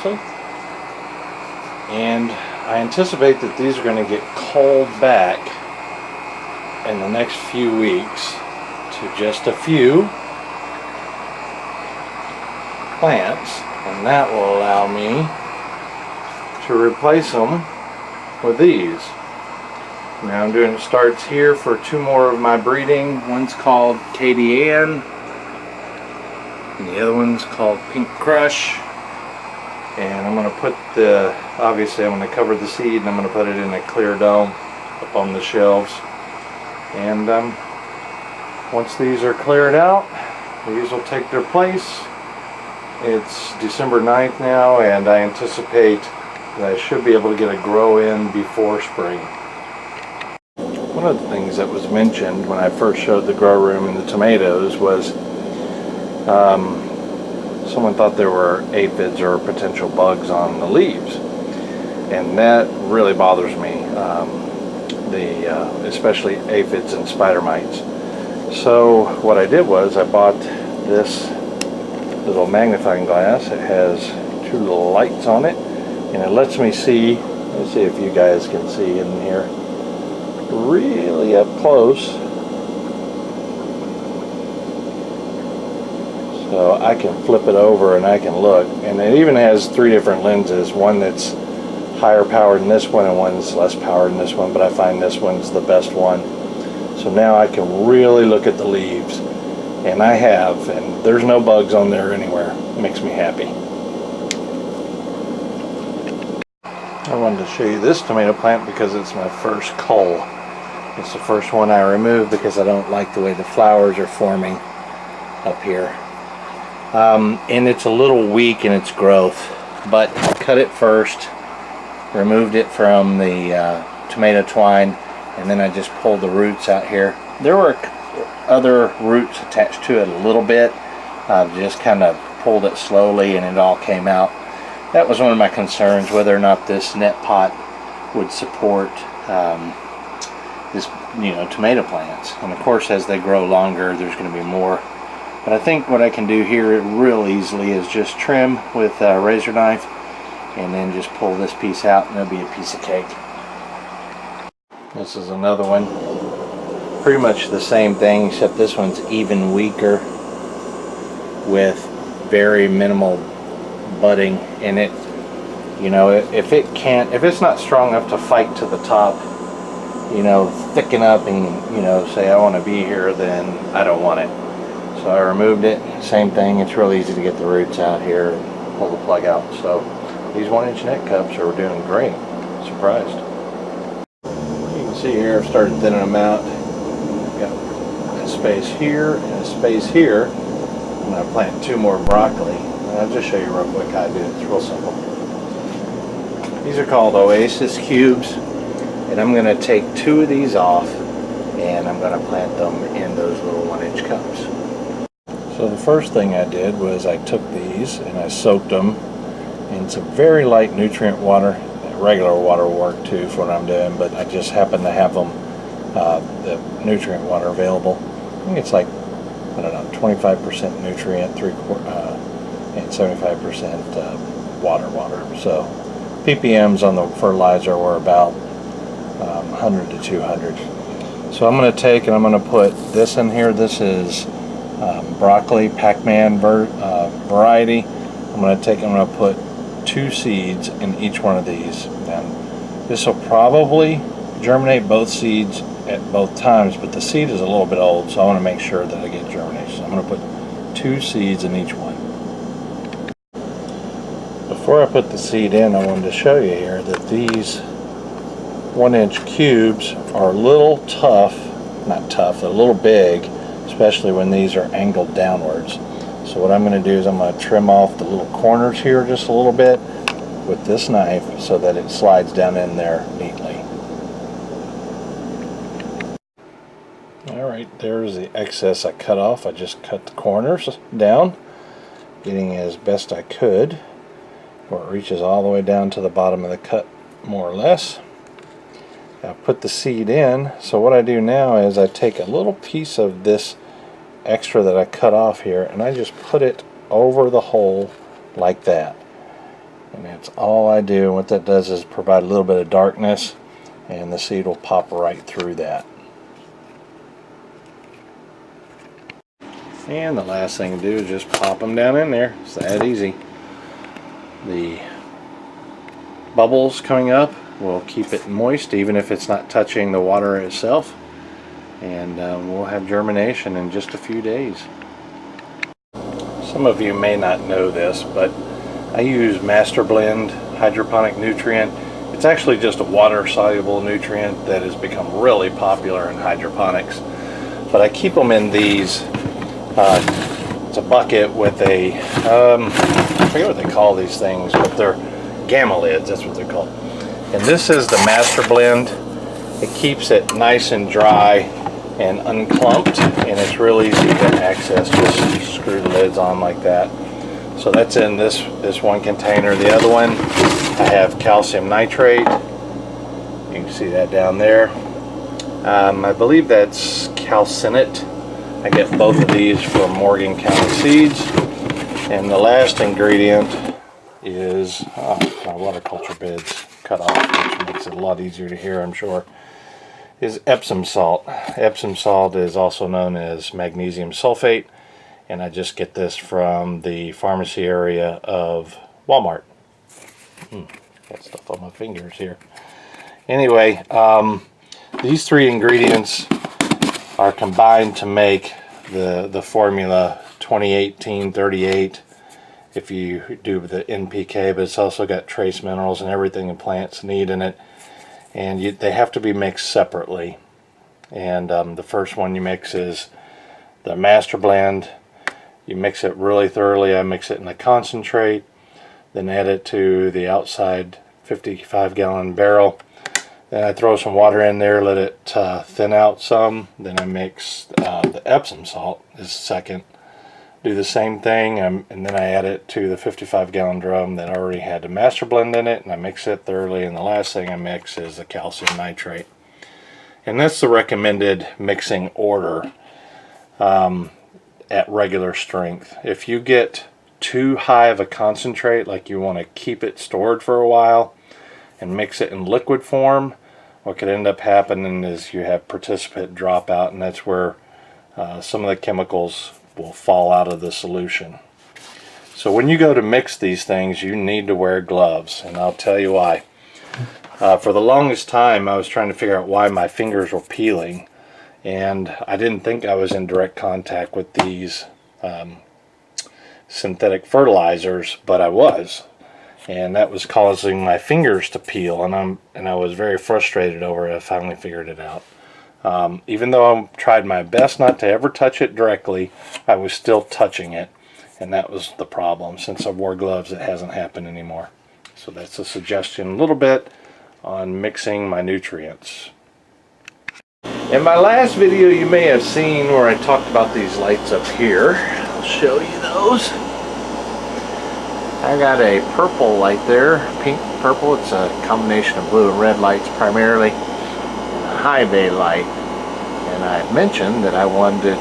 actually. And I anticipate that these are going to get culled back in the next few weeks to just a few plants, and that will allow me to replace them with these. Now I'm doing starts here for two more of my breeding. One's called Katie Ann, and the other one's called Pink Crush. And I'm going to put the, obviously I'm going to cover the seed and I'm going to put it in a clear dome up on the shelves. And once these are cleared out, these will take their place. It's December 9th now, and I anticipate that I should be able to get a grow in before spring. One of the things that was mentioned when I first showed the grow room and the tomatoes was someone thought there were aphids or potential bugs on the leaves, and that really bothers me, especially aphids and spider mites. So what I did was I bought this little magnifying glass. It has two little lights on it, and it lets me see, let's see if you guys can see in here really up close. So I can flip it over and I can look, and it even has three different lenses, one that's higher powered than this one and one's less powered than this one, but I find this one's the best one. So now I can really look at the leaves, and I have, and there's no bugs on there anywhere. It makes me happy. I wanted to show you this tomato plant because it's my first cull. It's the first one I removed because I don't like the way the flowers are forming up here. And it's a little weak in its growth, but I cut it first, removed it from the tomato twine, and then I just pulled the roots out here. There were other roots attached to it a little bit. I've just kind of pulled it slowly and it all came out. That was one of my concerns, whether or not this net pot would support this, tomato plants. And of course, as they grow longer, there's going to be more. But I think what I can do here real easily is just trim with a razor knife and then just pull this piece out, and it'll be a piece of cake. This is another one. Pretty much the same thing, except this one's even weaker with very minimal budding in it. If it's not strong enough to fight to the top, thicken up and, say I want to be here, then I don't want it. So I removed it. Same thing, it's real easy to get the roots out here and pull the plug out. So these 1-inch net cups are doing great. Surprised. You can see here I've started thinning them out. Got a space here and a space here. I'm going to plant two more broccoli. And I'll just show you real quick how I do it. It's real simple. These are called Oasis cubes, and I'm going to take two of these off and I'm going to plant them in those little 1-inch cups. So the first thing I did was I took these and I soaked them in some very light nutrient water. Regular water will work too for what I'm doing, but I just happen to have them, the nutrient water available. I think it's like, 25% nutrient, and 75% water. So ppms on the fertilizer were about 100 to 200. So I'm going to take and I'm going to put this in here. This is broccoli Pac-Man variety. I'm going to put 2 seeds in each one of these. And this will probably germinate both seeds at both times, but the seed is a little bit old, so I want to make sure that I get germination. So I'm going to put 2 seeds in each one. Before I put the seed in, I wanted to show you here that these 1-inch cubes are a little tough, not tough, they're a little big, especially when these are angled downwards. So what I'm going to do is I'm going to trim off the little corners here just a little bit with this knife so that it slides down in there neatly. Alright, there's the excess I cut off. I just cut the corners down, getting as best I could, where it reaches all the way down to the bottom of the cut, more or less. I put the seed in. So what I do now is I take a little piece of this extra that I cut off here and I just put it over the hole like that. And that's all I do. What that does is provide a little bit of darkness, and the seed will pop right through that. And the last thing to do is just pop them down in there. It's that easy. The bubbles coming up will keep it moist even if it's not touching the water itself. And we'll have germination in just a few days. Some of you may not know this, but I use Master Blend hydroponic nutrient. It's actually just a water-soluble nutrient that has become really popular in hydroponics. But I keep them in these. It's a bucket with a, I forget what they call these things, but they're gamma lids, that's what they're called. And this is the Master Blend. It keeps it nice and dry and unclumped, and it's really easy to access. Just screw the lids on like that. So that's in this one container. The other one, I have calcium nitrate. You can see that down there. I believe that's calcinate. I get both of these from Morgan County Seeds. And the last ingredient is, my waterculture bed's cut off, which makes it a lot easier to hear, I'm sure, is Epsom salt. Epsom salt is also known as magnesium sulfate, and I just get this from the pharmacy area of Walmart. Got stuff on my fingers here. Anyway, these three ingredients are combined to make the formula 2018-38 if you do the NPK, but it's also got trace minerals and everything the plants need in it, and they have to be mixed separately. And the first one you mix is the Master Blend. You mix it really thoroughly. I mix it in a concentrate, then add it to the outside 55-gallon barrel. Then I throw some water in there, let it thin out some. Then I mix the Epsom salt is second. Do the same thing, and then I add it to the 55-gallon drum that already had the Master Blend in it, and I mix it thoroughly. And the last thing I mix is the calcium nitrate. And that's the recommended mixing order at regular strength. If you get too high of a concentrate, like you want to keep it stored for a while, and mix it in liquid form, what could end up happening is you have precipitate dropout, and that's where some of the chemicals will fall out of the solution. So when you go to mix these things, you need to wear gloves, and I'll tell you why. For the longest time, I was trying to figure out why my fingers were peeling, and I didn't think I was in direct contact with these synthetic fertilizers, but I was. And that was causing my fingers to peel, and I was very frustrated over it. I finally figured it out. Even though I tried my best not to ever touch it directly, I was still touching it, and that was the problem. Since I wore gloves, it hasn't happened anymore. So that's a suggestion a little bit on mixing my nutrients. In my last video, you may have seen where I talked about these lights up here. I'll show you those. I got a purple light there, pink purple. It's a combination of blue and red lights primarily, and a high bay light. And I mentioned that I wanted to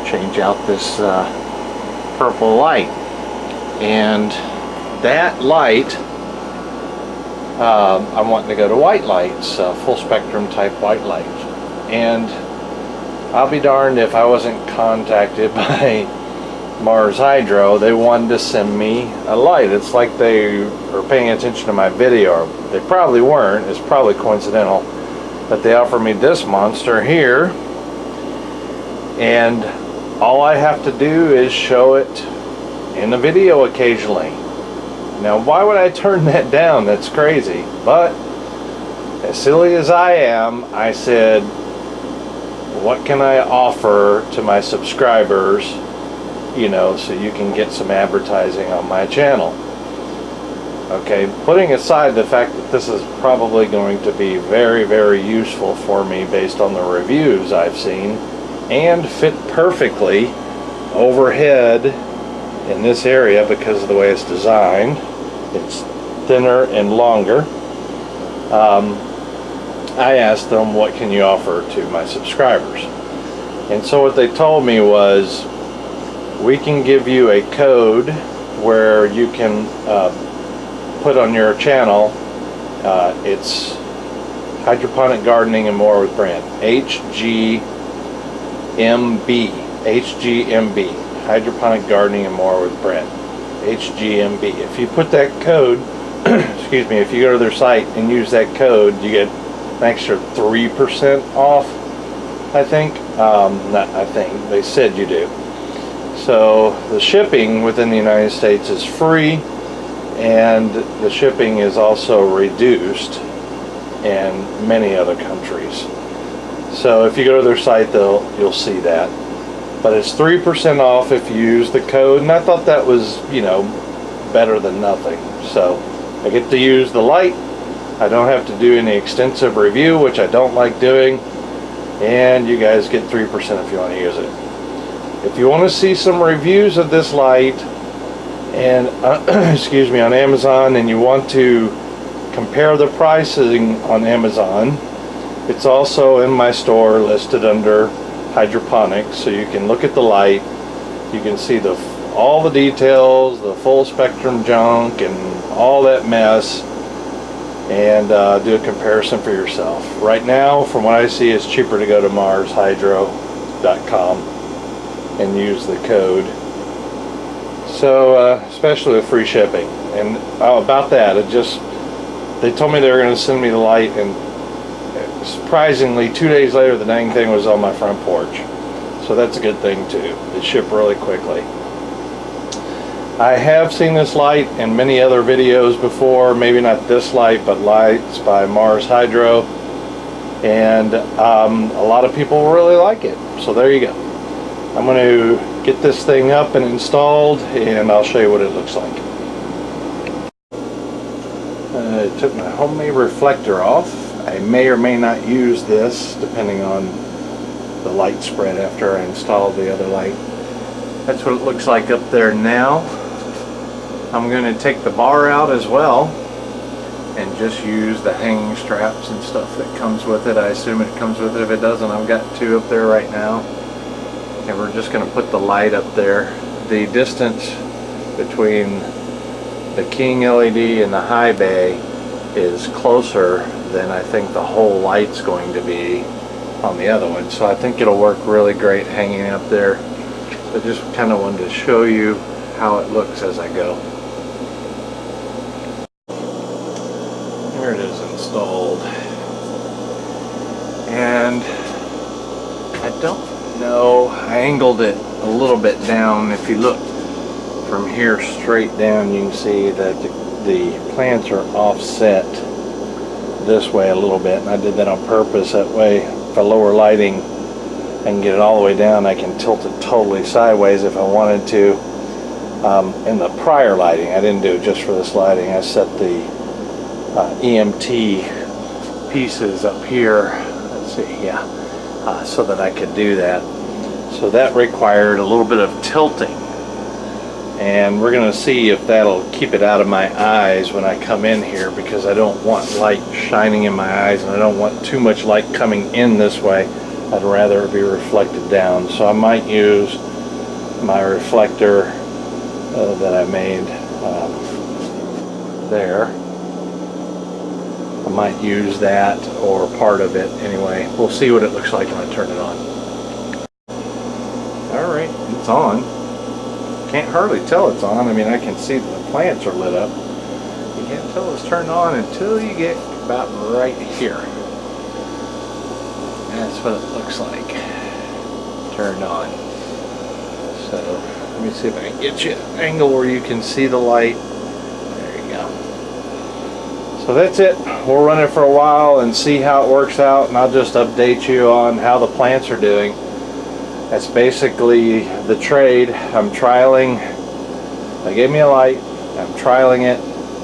change out this purple light, and that light I'm wanting to go to white lights, full spectrum type white lights. And I'll be darned if I wasn't contacted by Mars Hydro. They wanted to send me a light. It's like they were paying attention to my video. They probably weren't. It's probably coincidental. But they offered me this monster here, and all I have to do is show it in the video occasionally. Now, why would I turn that down? That's crazy. But as silly as I am, I said, what can I offer to my subscribers, you know, so you can get some advertising on my channel? Okay, putting aside the fact that this is probably going to be very, very useful for me based on the reviews I've seen, and fit perfectly overhead in this area because of the way it's designed. It's thinner and longer. I asked them, what can you offer to my subscribers? And so what they told me was, we can give you a code where you can put on your channel. It's Hydroponic Gardening and More with Brent. HGMB. HGMB. Hydroponic Gardening and More with Brent. HGMB. If you put that code, excuse me, if you go to their site and use that code, you get an extra 3% off, I think. Not I think, they said you do. So the shipping within the United States is free, and the shipping is also reduced in many other countries. So if you go to their site, you'll see that. But it's 3% off if you use the code, and I thought that was, you know, better than nothing. So I get to use the light. I don't have to do any extensive review, which I don't like doing, and you guys get 3% if you want to use it. If you want to see some reviews of this light and excuse me, on Amazon, and you want to compare the pricing on Amazon, it's also in my store listed under hydroponics, so you can look at the light, you can see all the details, the full spectrum junk and all that mess, and do a comparison for yourself. Right now, from what I see, it's cheaper to go to marshydro.com and use the code. So especially with free shipping. And about that, they told me they were going to send me the light, and surprisingly 2 days later the dang thing was on my front porch. So that's a good thing too. It shipped really quickly. I have seen this light in many other videos before, maybe not this light, but lights by Mars Hydro, and a lot of people really like it. So there you go. I'm going to get this thing up and installed, and I'll show you what it looks like. I took my homemade reflector off. I may or may not use this depending on the light spread after I install the other light. That's what it looks like up there now. I'm going to take the bar out as well and just use the hanging straps and stuff that comes with it. I assume it comes with it. If it doesn't, I've got 2 up there right now. And we're just going to put the light up there. The distance between the King LED and the high bay is closer than I think the whole light's going to be on the other one. So I think it'll work really great hanging up there. So just kind of wanted to show you how it looks as I go. There it is installed. And I don't know, I angled it a little bit down. If you look from here straight down, you can see that the plants are offset this way a little bit, and I did that on purpose. That way, for lower lighting, I can get it all the way down. I can tilt it totally sideways if I wanted to. In the prior lighting, I didn't do it just for this lighting. I set the EMT pieces up here. Let's see, yeah. So that I could do that. So that required a little bit of tilting, and we're going to see if that'll keep it out of my eyes when I come in here, because I don't want light shining in my eyes, and I don't want too much light coming in this way. I'd rather it be reflected down. So I might use my reflector that I made there. I might use that, or part of it anyway. We'll see what it looks like when I turn it on. Alright, it's on. Can't hardly tell it's on. I mean, I can see that the plants are lit up. You can't tell it's turned on until you get about right here. That's what it looks like. Turned on. So, let me see if I can get you an angle where you can see the light. There you go. So that's it. We'll run it for a while and see how it works out, and I'll just update you on how the plants are doing. That's basically the trade. I'm trialing. They gave me a light. I'm trialing it.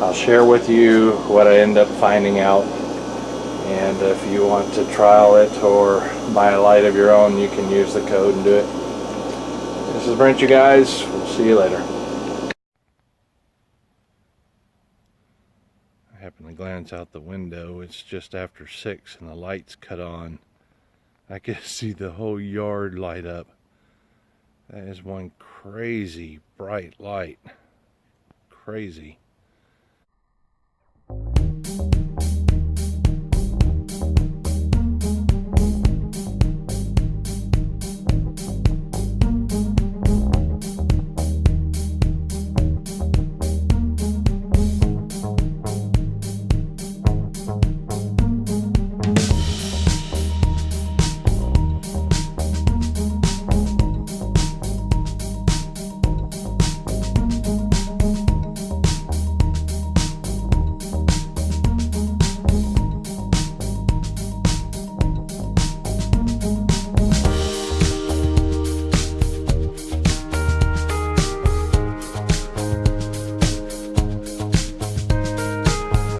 I'll share with you what I end up finding out. And if you want to trial it or buy a light of your own, you can use the code and do it. This is Brent, you guys. We'll see you later. I happen to glance out the window. It's just after 6 and the light's cut on. I can see the whole yard light up. That is one crazy bright light. Crazy.